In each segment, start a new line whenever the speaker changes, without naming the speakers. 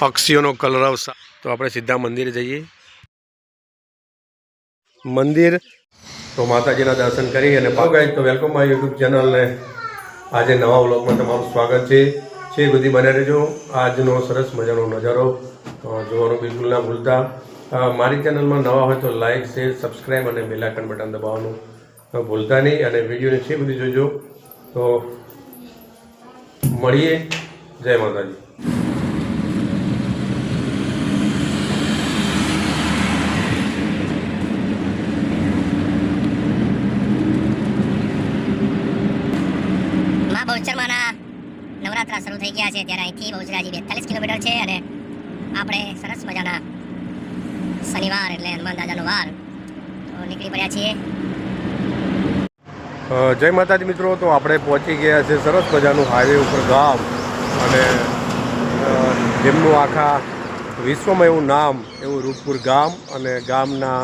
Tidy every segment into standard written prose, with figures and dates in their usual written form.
પક્ષીઓનો કલરવ તો આપણે સીધા મંદિરે જઈએ। મંદિર તો માતાજીના દર્શન કરી અને ગાઈસ તો વેલકમ માય યુટ્યુબ ચેનલ ને આજે નવા વ્લોગમાં તમારું સ્વાગત છે બધી બને રહેજો। આજનો સરસ મજાનો નજારો જોવાનું બિલકુલ ના ભૂલતા। મારી ચેનલમાં નવા હોય તો લાઈક શેર સબસ્ક્રાઈબ અને બેલ આઇકન બટન દબાવવાનું ભૂલતા નહીં અને વિડીયોને છે બધી જોજો। તો મળીએ, જય માતાજી।
બહુચરમાના નવરાત્રા શરૂ થઈ ગયા છે ત્યારે અહીંથી બહુચરાજી 42 કિલોમીટર છે અને આપણે સરસ મજાના શનિવાર એટલે હનુમાન દાદાનો વાર તો નીકળી પડ્યા છીએ।
જય માતાજી મિત્રો। તો આપણે પહોંચી ગયા છે સરસ મજાનું હાઈવે ઉપર ગામ અને જેમનું આખા વિશ્વમાં એવું નામ એવું રૂપપુર ગામ અને ગામના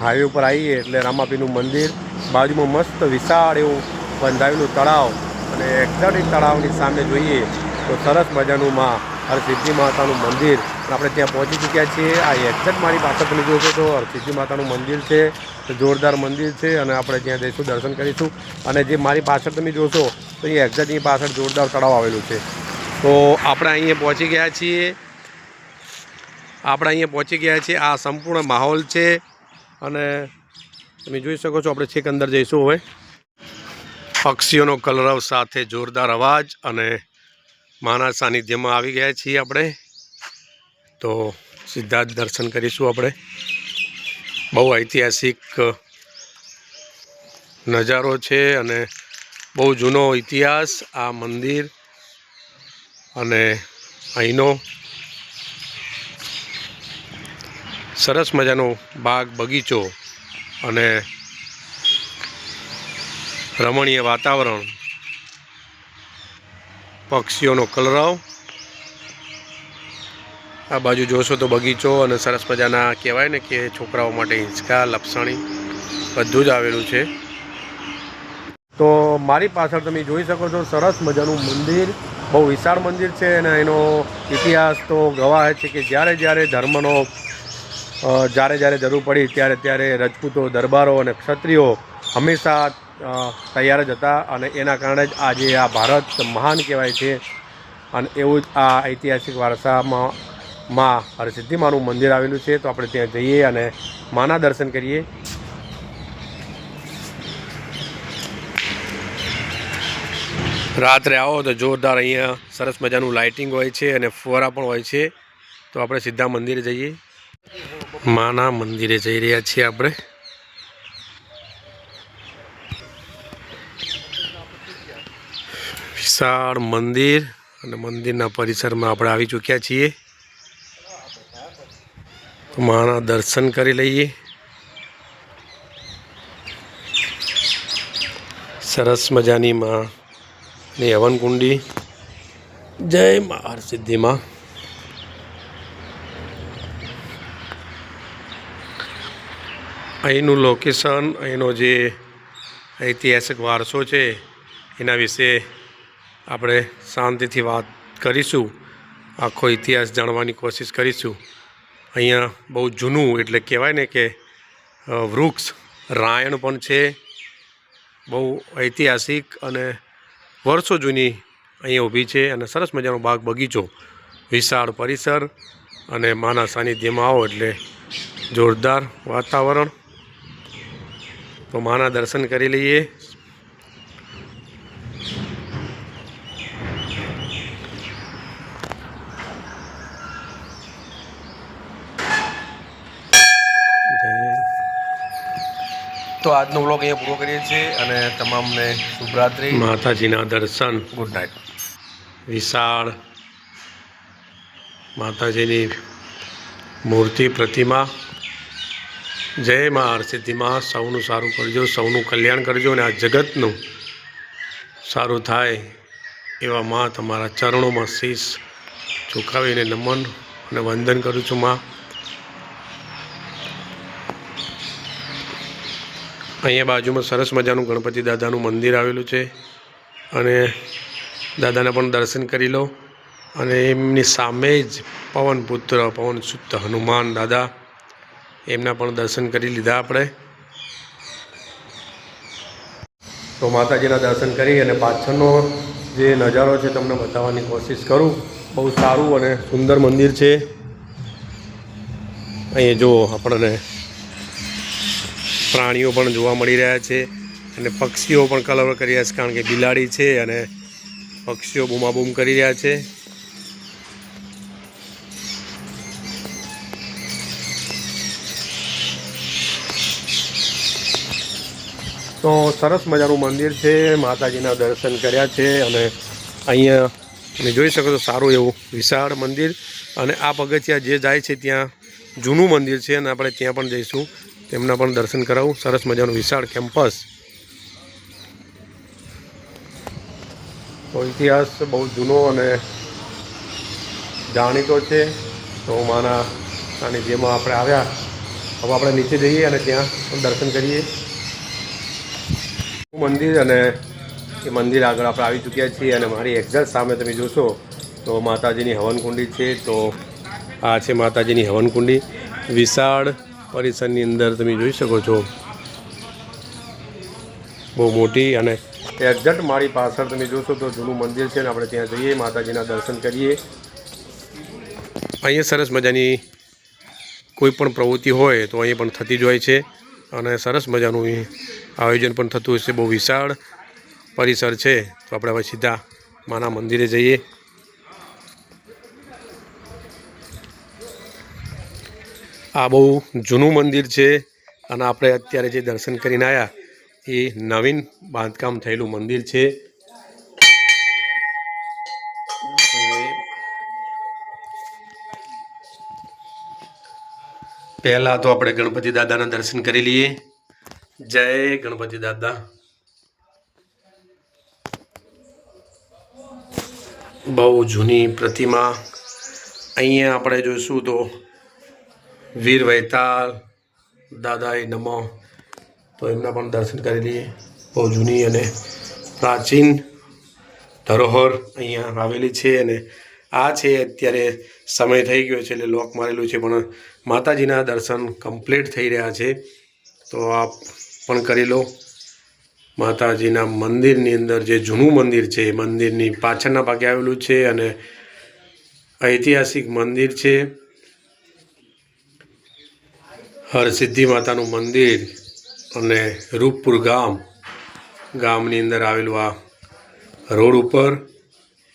હાઈવે ઉપર આવીએ એટલે રામાપીનું મંદિર, બાજુમાં મસ્ત વિશાળ એવું બંધાયેલું તળાવ અને એક્ઝેક્ટ તળાવની સામે જોઈએ તો સરસ મજાનું માં હરસિદ્ધિ માતાનું મંદિર આપણે ત્યાં પહોંચી ચૂક્યા છીએ। આ એક્ઝેક્ટ મારી પાછળ તમે જોશો તો હરસિદ્ધિ માતાનું મંદિર છે, જોરદાર મંદિર છે અને આપણે ત્યાં જઈશું, દર્શન કરીશું। અને જે મારી પાછળ તમે જોશો તો એ એક્ઝેક્ટની પાછળ જોરદાર તળાવ આવેલું છે। તો આપણે અહીંયા પહોંચી ગયા છીએ। આ સંપૂર્ણ માહોલ છે અને તમે જોઈ શકો છો। આપણે છેક અંદર જઈશું હવે। પક્ષીઓનો કલરવ સાથે જોરદાર અવાજ અને માના સાનિધ્યમાં આવી ગયા છીએ આપણે। તો સીધા જ દર્શન કરીશું આપણે। બહુ ઐતિહાસિક નજારો છે અને બહુ જૂનો ઇતિહાસ આ મંદિર અને અહીંનો સરસ મજાનો બાગ બગીચો અને રમણીય વાતાવરણ, પક્ષીઓનો કલરવ, આ બાજુ જોશો તો બગીચો અને સરસ મજાના કહેવાય ને કે છોકરાઓ માટે હિંચકા, લપસણી બધું જ આવેલું છે। તો મારી પાછળ તમે જોઈ શકો છો સરસ મજાનું મંદિર, બહુ વિશાળ મંદિર છે અને એનો ઇતિહાસ તો ગવાહ છે કે જ્યારે ધર્મનો જ્યારે જરૂર પડી ત્યારે રજપૂતો, દરબારો અને ક્ષત્રિયો હંમેશા તૈયાર જ હતા અને એના કારણે જ આજે આ ભારત મહાન કહેવાય છે। અને એવું જ આ ઐતિહાસિક વારસામાં માં હરસિદ્ધિ માનું મંદિર આવેલું છે। તો આપણે ત્યાં જઈએ અને માના દર્શન કરીએ। રાત્રે આવો તો જોરદાર અહીંયા સરસ મજાનું લાઇટિંગ હોય છે અને ફુવારા પણ હોય છે। તો આપણે સીધા મંદિરે જઈએ। માના મંદિરે જઈ રહ્યા છીએ આપણે। વિશાળ મંદિર અને મંદિરના પરિસરમાં આપણે આવી ચૂક્યા છીએ। તો માના દર્શન કરી લઈએ। સરસ મજાની માની હવનકુંડી, જય મા હરસિદ્ધિ માં। અહીંનું લોકેશન, અહીંનો જે ઐતિહાસિક વારસો છે એના વિશે આપણે શાંતિથી વાત કરીશું, આખો ઇતિહાસ જાણવાની કોશિશ કરીશું। અહીંયા બહુ જૂનું એટલે કહેવાય ને કે વૃક્ષ રાયણ પણ છે, બહુ ઐતિહાસિક અને વર્ષો જૂની અહીંયા ઊભી છે અને સરસ મજાનો બાગ બગીચો, વિશાળ પરિસર અને માના સાનિધ્યમાં આવો એટલે જોરદાર વાતાવરણ। તો માના દર્શન કરી લઈએ। તો આજનો વ્લોગ અહીંયા પૂરો કરીએ છીએ અને તમામને શુભરાત્રિ, માતાજીના દર્શન, ગુડ નાઇટ। વિશાળ માતાજીની મૂર્તિ, પ્રતિમા, જય મા હરસિદ્ધિમાં। સૌનું સારું કરજો, સૌનું કલ્યાણ કરજો અને આ જગતનું સારું થાય એવા માં તમારા ચરણોમાં શીશ ઝુકાવીને નમન અને વંદન કરું છું માં। અહીંયા બાજુમાં સરસ મજાનું ગણપતિ દાદાનું મંદિર આવેલું છે અને દાદાના પણ દર્શન કરી લો। અને એમની સામે જ પવનપુત્ર પવનસુત હનુમાન દાદા, એમના પણ દર્શન કરી લીધા આપણે. તો માતાજીના દર્શન કરી અને પાછળનો જે નજારો છે તમને બતાવવાની કોશિશ કરું. બહુ સારું અને સુંદર મંદિર છે. અહીંયા જુઓ આપણને પ્રાણીઓ પણ જોવા મળી રહ્યા છે અને પક્ષીઓ પણ કલર કરી રહ્યા છે, કારણ કે બિલાડી છે અને પક્ષીઓ બૂમાબૂમ કરી રહ્યા છે. તો સરસ મજાનું મંદિર છે. માતાજીના દર્શન કર્યા છે અને અહીંયા તમે જોઈ શકો છો સારું એવું વિશાળ મંદિર. અને આ પગથિયા જે જાય છે ત્યાં જૂનું મંદિર છે અને આપણે ત્યાં પણ જઈશું, તેમના પણ દર્શન કરાવું. સરસ મજાનું વિશાળ કેમ્પસ. તો ઇતિહાસ બહુ જૂનો અને જાણીતો છે. તો માના સાનિધ્યમાં આપણે આવ્યા. હવે આપણે નીચે જઈએ અને ત્યાં પણ દર્શન કરીએ મંદિર. અને એ મંદિર આગળ આપણે આવી ચૂક્યા છીએ અને મારી એક્ઝેક્ટ સામે તમે જોશો તો માતાજીની હવનકુંડી છે. તો આ છે માતાજીની હવનકુંડી. વિશાળ પરિસરની અંદર તમે જોઈ શકો છો, બહુ મોટી. અને એક્ઝેક્ટ મારી પાછળ તમે જોશો તો જૂનું મંદિર છે ને આપણે ત્યાં જઈએ, માતાજીના દર્શન કરીએ. અહીંયા સરસ મજાની કોઈ પણ પ્રવૃત્તિ હોય તો અહીં પણ થતી જ હોય છે અને સરસ મજાનું આયોજન પણ થતું હશે. બહુ વિશાળ પરિસર છે. તો આપણે હવે સીધા માના મંદિરે જઈએ. આ બહુ જૂનું મંદિર છે અને આપણે અત્યારે જે દર્શન કરીને આવ્યા એ નવીન બાંધકામ થયેલું મંદિર છે. પહેલાં તો આપણે ગણપતિ દાદાના દર્શન કરી લઈએ. જય ગણપતિ દાદા. બહુ જૂની પ્રતિમા. અહીંયા આપણે જોઈશું તો વીર વૈતાલ દાદાએ નમો, તો એમના પણ દર્શન કરી લઈએ. બહુ જૂની અને પ્રાચીન ધરોહર અહીંયા આવેલી છે. અને આ છે અત્યારે સમય થઈ ગયો છે એટલે લોક મારેલું છે, પણ માતાજીના દર્શન કમ્પ્લીટ થઈ રહ્યા છે. તો આપ પણ કરી લો. માતાજીના મંદિરની અંદર જે જૂનું મંદિર છે એ મંદિરની પાછળના ભાગે આવેલું છે અને ઐતિહાસિક મંદિર છે. હરસિદ્ધિ માતાનું મંદિર અને રૂપપુર ગામની અંદર આવેલું આ રોડ ઉપર,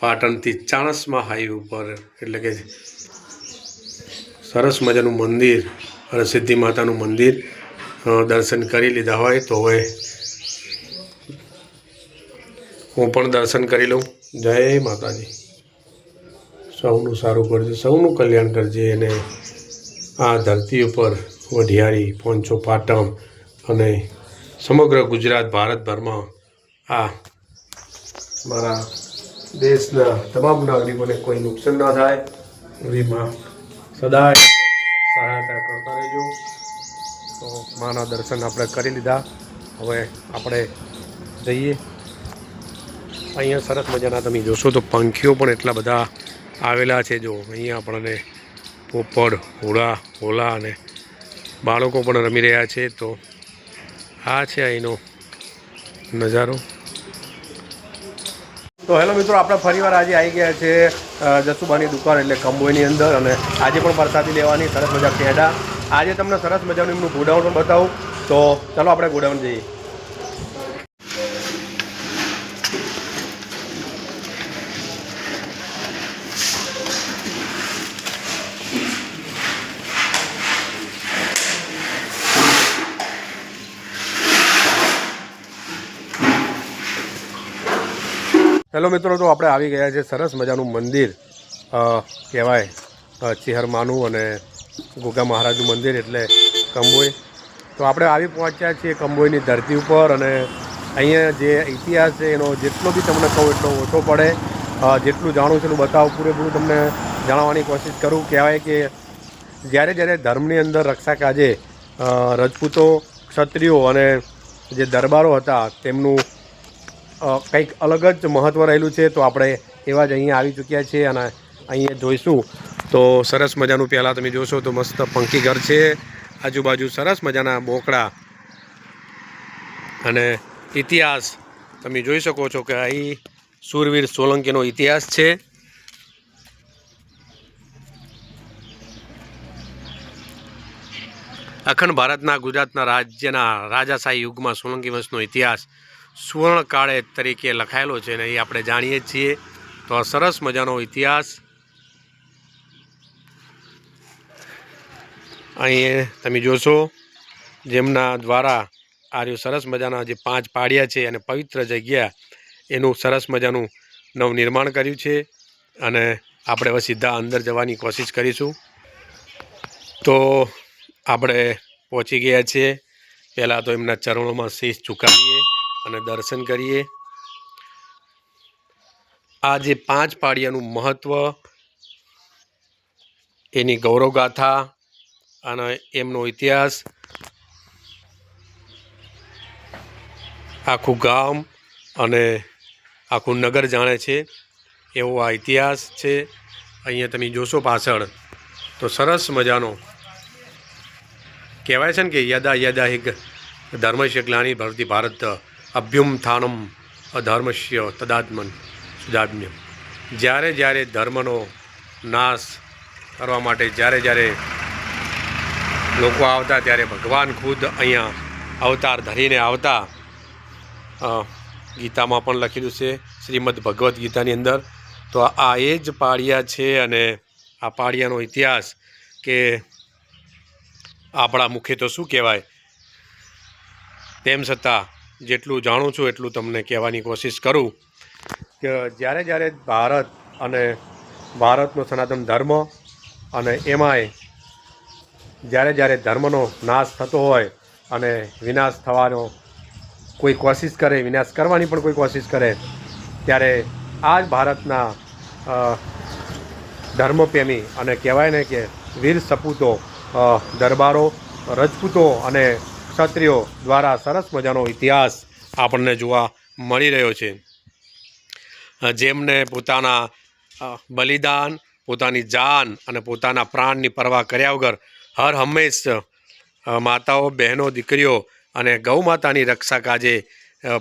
પાટણથી ચાણસ્મા હાઈવે ઉપર. એટલે કે સરસ મજાનું મંદિર, હરસિદ્ધિ માતાનું મંદિર. દર્શન કરી લીધા હોય તો હવે હું પણ દર્શન કરી લઉં. જય માતાજી. સૌનું સારું કરજે, સૌનું કલ્યાણ કરજે. અને આ ધરતી ઉપર વઢિયારી, પોંચો, પાટણ અને સમગ્ર ગુજરાત ભારતભરમાં આ મારા દેશના તમામ નાગરિકોને કોઈ નુકસાન ના થાય એવી માં સદાય સહાયતા કરતા રહેજો. તો માના દર્શન આપણે કરી લીધા. હવે આપણે જઈએ. અહીંયા સરસ મજાના તમે જોશો તો પંખીઓ પણ એટલા બધા આવેલા છે. જો અહીંયા આપણને પોપડ, હોલા અને બાળકો પણ રમી રહ્યા છે. તો આ છે અહીંનો નજારો. તો હેલો મિત્રો, આપણે ફરીવાર આજે આવી ગયા છે જસુબાની દુકાન એટલે કંબોઈની અંદર. અને આજે પણ પ્રસાદી લેવાની, સરસ મજા પેંડા. આજે તમને સરસ મજાનું એમનું ગોડાઉન પણ બતાવું. તો ચાલો આપણે ગોડાઉન જઈએ. હેલો મિત્રો, તો આપણે આવી ગયા છે સરસ મજાનું મંદિર કહેવાય, ચેહરમાનું અને ગોગા મહારાજનું મંદિર એટલે કંબોઈ. તો આપણે આવી પહોંચ્યા છીએ કંબોઈની ધરતી ઉપર. અને અહીંયા જે ઇતિહાસ છે એનો જેટલો બી તમને કહું એટલો ઓછો પડે. જેટલું જાણું છું એટલું બતાવું, પૂરેપૂરું તમને જણાવવાની કોશિશ કરું. કહેવાય કે જ્યારે ધર્મની અંદર રક્ષા કાજે રજપૂતો, ક્ષત્રિયો અને જે દરબારો હતા તેમનું કંઈક અલગ જ મહત્ત્વ રહેલું છે. તો આપણે એવા જ અહીંયા આવી ચૂક્યા છીએ અને અહીંયા જોઈશું તો સરસ મજાનું પહેલાં તમે જોશો તો મસ્ત પંખી ઘર છે, આજુબાજુ સરસ મજાના બોકડા અને ઇતિહાસ તમે જોઈ શકો છો કે અહીં શૂરવીર સોલંકીનો ઇતિહાસ છે। અખંડ ભારતના ગુજરાતના રાજ્યના રાજાશાહી યુગમાં સોલંકી વંશનો ઇતિહાસ સુવર્ણકાળે તરીકે લખાયેલો છે અને એ આપણે જાણીએ છીએ। તો આ સરસ મજાનો ઇતિહાસ અહીં તમે જોશો, જેમના દ્વારા આ સરસ મજાના જે 5 પાડિયા છે અને પવિત્ર જગ્યા એનું સરસ મજાનું નવનિર્માણ કર્યું છે અને આપણે હવે સીધા અંદર જવાની કોશિશ કરીશું। તો આપણે પહોંચી ગયા છીએ। પહેલાં તો એમના ચરણોમાં શીશ ઝુકાવીએ અને દર્શન કરીએ। આ જે 5 પાડિયાનું મહત્ત્વ, એની ગૌરવગાથા અને એમનો ઇતિહાસ આખું ગામ અને આખું નગર જાણે છે એવો આ ઇતિહાસ છે। અહીંયા તમે જોશો પાછળ તો સરસ મજાનો કહેવાય છે ને કે યદા યદા હિ ધર્મસ્ય ગ્લાનિ ભવતિ ભારત અભ્યુત્થાનમ અધર્મસ્ય તદાત્મન સુદાત્મ્યમ। જ્યારે જ્યારે ધર્મનો નાશ કરવા માટે જ્યારે લોકો આવતા ત્યારે ભગવાન ખુદ અહીંયા અવતાર ધરીને આવતા। ગીતામાં પણ લખેલું છે, શ્રીમદ ભગવદ્ ગીતાની અંદર। તો આ એ જ પાડિયા છે અને આ પાડિયાનો ઇતિહાસ કે આપણા મુખે તો શું કહેવાય, તેમ છતાં જેટલું જાણું છું એટલું તમને કહેવાની કોશિશ કરું કે જ્યારે ભારત અને ભારતનો સનાતન ધર્મ અને એમાંય જ્યારે ધર્મનો નાશ થતો હોય અને વિનાશ થવાનો કોઈ કોશિશ કરે, વિનાશ કરવાની પણ કોઈ કોશિશ કરે, ત્યારે આ જ ભારતના ધર્મપ્રેમી અને કહેવાય ને કે વીર સપૂતો દરબારો, રજપૂતો અને ક્ષત્રિયો દ્વારા સરસ મજાનો ઇતિહાસ આપણને જોવા મળી રહ્યો છે। જેમને પોતાના બલિદાન, પોતાની જાન અને પોતાના પ્રાણની પરવા કર્યા વગર હર હંમેશ માતાઓ, બહેનો, દીકરીઓ અને ગૌ માતાની રક્ષા કાજે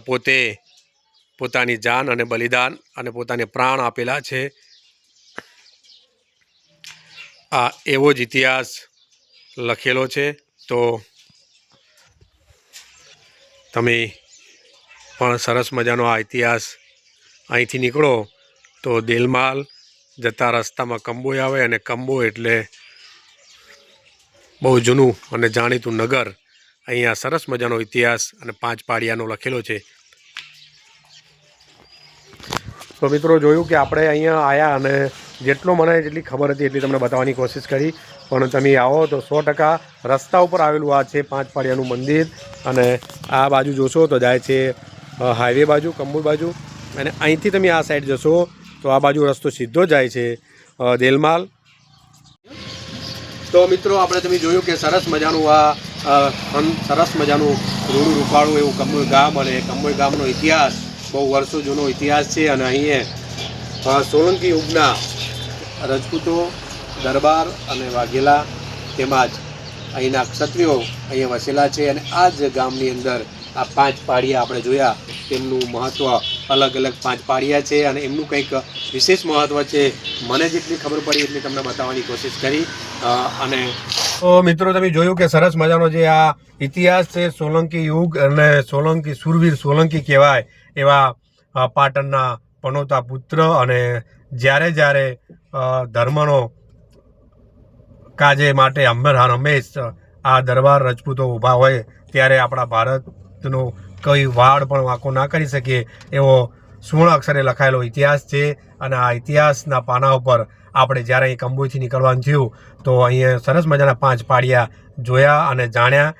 પોતે પોતાની જાન અને બલિદાન અને પોતાને પ્રાણ આપેલા છે। આ એવો જ ઇતિહાસ લખેલો છે। તો તમે પણ સરસ મજાનો આ ઇતિહાસ, અહીંથી નીકળો તો દેલમાલ જતા રસ્તામાં કંબોઈ આવે અને કંબોઈ એટલે બહુ જૂનું અને જાણીતું નગર। અહીંયા સરસ મજાનો ઇતિહાસ અને 5 પાડિયાનો લખેલો છે। તો મિત્રો જોયું કે આપણે અહીંયા આવ્યા અને જેટલી ખબર હતી એટલી તમને બતાવવાની કોશિશ કરી, પણ તમે આવો તો 100% રસ્તા ઉપર આવેલું આ છે 5 પાડિયાનું મંદિર। અને આ બાજુ જોશો તો જાય છે હાઈવે બાજુ, કંબોઈ બાજુ, અને અહીંથી તમે આ સાઈડ જશો તો આ બાજુ રસ્તો સીધો જાય છે દેલમાલ। તો મિત્રો આપણે તમે જોયું કે સરસ મજાનું સરસ મજાનું રૂડું રૂપાળું એવું કંબોઈ ગામ, અને કંબોઈ ગામનો ઇતિહાસ બહુ વર્ષો જૂનો ઇતિહાસ છે। અને અહીંયા સોલંકી યુગના રજપૂતો, દરબાર અને વાઘેલા તેમજ અહીંના ક્ષત્રિયો અહીંયા વસેલા છે। અને આ જ ગામની અંદર આ 5 પાડિયા આપણે જોયા, તેમનું મહત્ત્વ અલગ અલગ 5 પાડિયા છે અને એમનું કંઈક વિશેષ મહત્ત્વ છે। મને જેટલી ખબર પડી એટલી તમને બતાવવાની કોશિશ કરી। અને તો મિત્રો તમે જોયું કે સરસ મજાનો જે આ ઇતિહાસ છે સોલંકી યુગ અને સોલંકી શૂરવીર સોલંકી કહેવાય એવા પાટણના પનોતા પુત્ર, અને જ્યારે ધર્મનો કાજે માટે હંમેશ આ દરબાર રજપૂતો ઊભા હોય ત્યારે આપણા ભારતનો કોઈ વાડ પણ વાંકો ના કરી શકે એવો સુવર્ણ અક્ષરે લખાયેલો ઇતિહાસ છે। અને આ ઇતિહાસના પાના ઉપર આપણે જ્યારે અહીં કંબોઈથી નીકળવાનું થયું તો અહીંયા સરસ મજાના 5 પાડિયા જોયા અને જાણ્યા।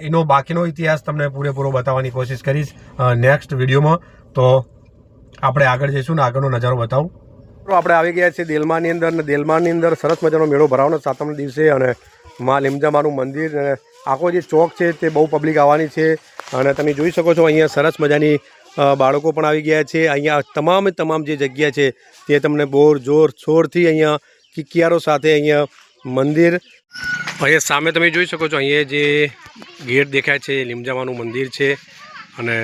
એનો બાકીનો ઇતિહાસ તમને પૂરેપૂરો બતાવવાની કોશિશ કરીશ નેક્સ્ટ વિડીયોમાં। તો આપણે આગળ જઈશું ને આગળનો નજારો બતાવું। આપણે આવી ગયા છીએ દેલમાની અંદર, અને દેલમાની અંદર સરસ મજાનો મેળો ભરાવાનો 7મના દિવસે, અને મા લીમજામાનું મંદિર અને આખો જે ચોક છે તે બહુ પબ્લિક આવવાની છે। અને તમે જોઈ શકો છો અહીંયા સરસ મજાની બાળકો પણ આવી ગયા છે. અહીંયા તમામ જે જગ્યા છે તે તમને જોર શોરથી અહીંયા કિકિયારો સાથે અહીંયા મંદિર અહીંયા સામે તમે જોઈ શકો છો. અહીંયા જે ગેટ દેખાય છે લીમજામાનું મંદિર છે અને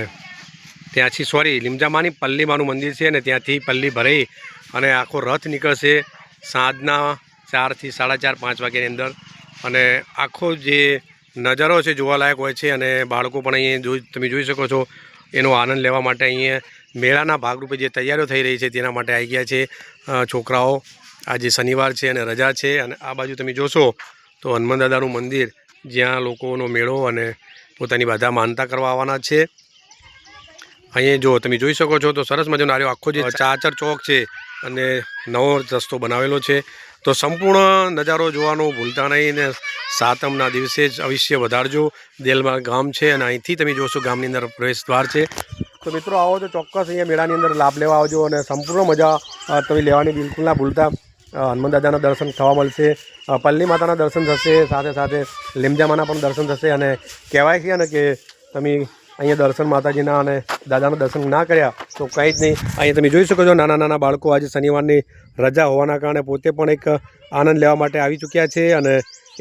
ત્યાંથી લીમજામાની પલ્લીમાનું મંદિર છે અને ત્યાંથી પલ્લી ભરાઈ અને આખો રથ નીકળશે સાંજના 4 થી 4:30 5 વાગ્યાની અંદર. અને આખો જે નજારો છે જોવાલાયક હોય છે અને બાળકો પણ અહીંયા તમે જોઈ શકો છો એનો આનંદ લેવા માટે અહીંયા મેળાના ભાગરૂપે જે તૈયારીઓ થઈ રહી છે તેના માટે આવી ગયા છે છોકરાઓ. આજે શનિવાર છે અને રજા છે. અને આ બાજુ તમે જોશો તો હનુમાન દાદાનું મંદિર જ્યાં લોકોનો મેળો અને પોતાની બધા માનતા કરવા આવવાના છે. અહીંયા જો તમે જોઈ શકો છો તો સરસ મજાનો આખો જે ચાચર ચોક છે અને નવો રસ્તો બનાવેલો છે. તો સંપૂર્ણ નજારો જોવાનું ભૂલતા નહીં ને સાતમના દિવસે જ અવશ્ય વધારજો. દેલમાં ગામ છે અને અહીંથી તમે જોશો ગામની અંદર પ્રવેશ દ્વાર છે. તો મિત્રો આવો તો ચોક્કસ અહીંયા મેળાની અંદર લાભ લેવા આવજો અને સંપૂર્ણ મજા તમે લેવાની બિલકુલ ના ભૂલતા. હનુમાન દાદાના દર્શન થવા મળશે, પલ્લી માતાના દર્શન થશે, સાથે સાથે લીમજામાના પણ દર્શન થશે. અને કહેવાય છે ને કે તમે અહીંયા દર્શન માતાજીના અને દાદાના દર્શન ના કર્યા તો કંઈ જ નહીં. અહીંયા તમે જોઈ શકો છો નાના બાળકો આજે શનિવારની રજા હોવાના કારણે પોતે પણ એક આનંદ લેવા માટે આવી ચૂક્યા છે અને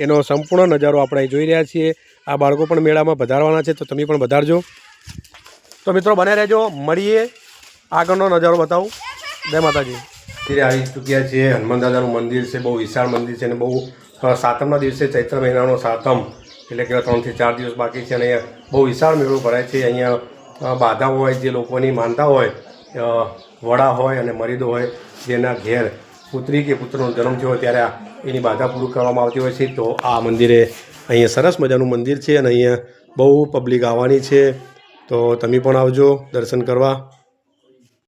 એનો સંપૂર્ણ નજારો આપણે જોઈ રહ્યા છીએ. આ બાળકો પણ મેળામાં પધારવાના છે તો તમે પણ પધારજો. તો મિત્રો બને રહેજો, મળીએ, આગળનો નજારો બતાવું. જય માતાજી. અત્યારે આવી ચૂક્યા છીએ. હનુમાન દાદાનું મંદિર છે, બહુ વિશાળ મંદિર છે અને બહુ સાતમના દિવસે ચૈત્ર મહિનાનો સાતમ એટલે કે 3 થી 4 દિવસ બાકી છે અને અહીંયા બહુ વિશાળ મેળો ભરાય છે. અહીંયા બાધા હોય, જે લોકોની માનતા હોય, વડા હોય અને મરીદો હોય, જેના ઘેર પુત્રી કે પુત્રનો જન્મ થયો હોય ત્યારે એની બાધા પૂરું કરવામાં આવતી હોય છે. તો આ મંદિરે અહીંયા સરસ મજાનું મંદિર છે અને અહીંયા બહુ પબ્લિક આવવાની છે. તો તમે પણ આવજો દર્શન કરવા.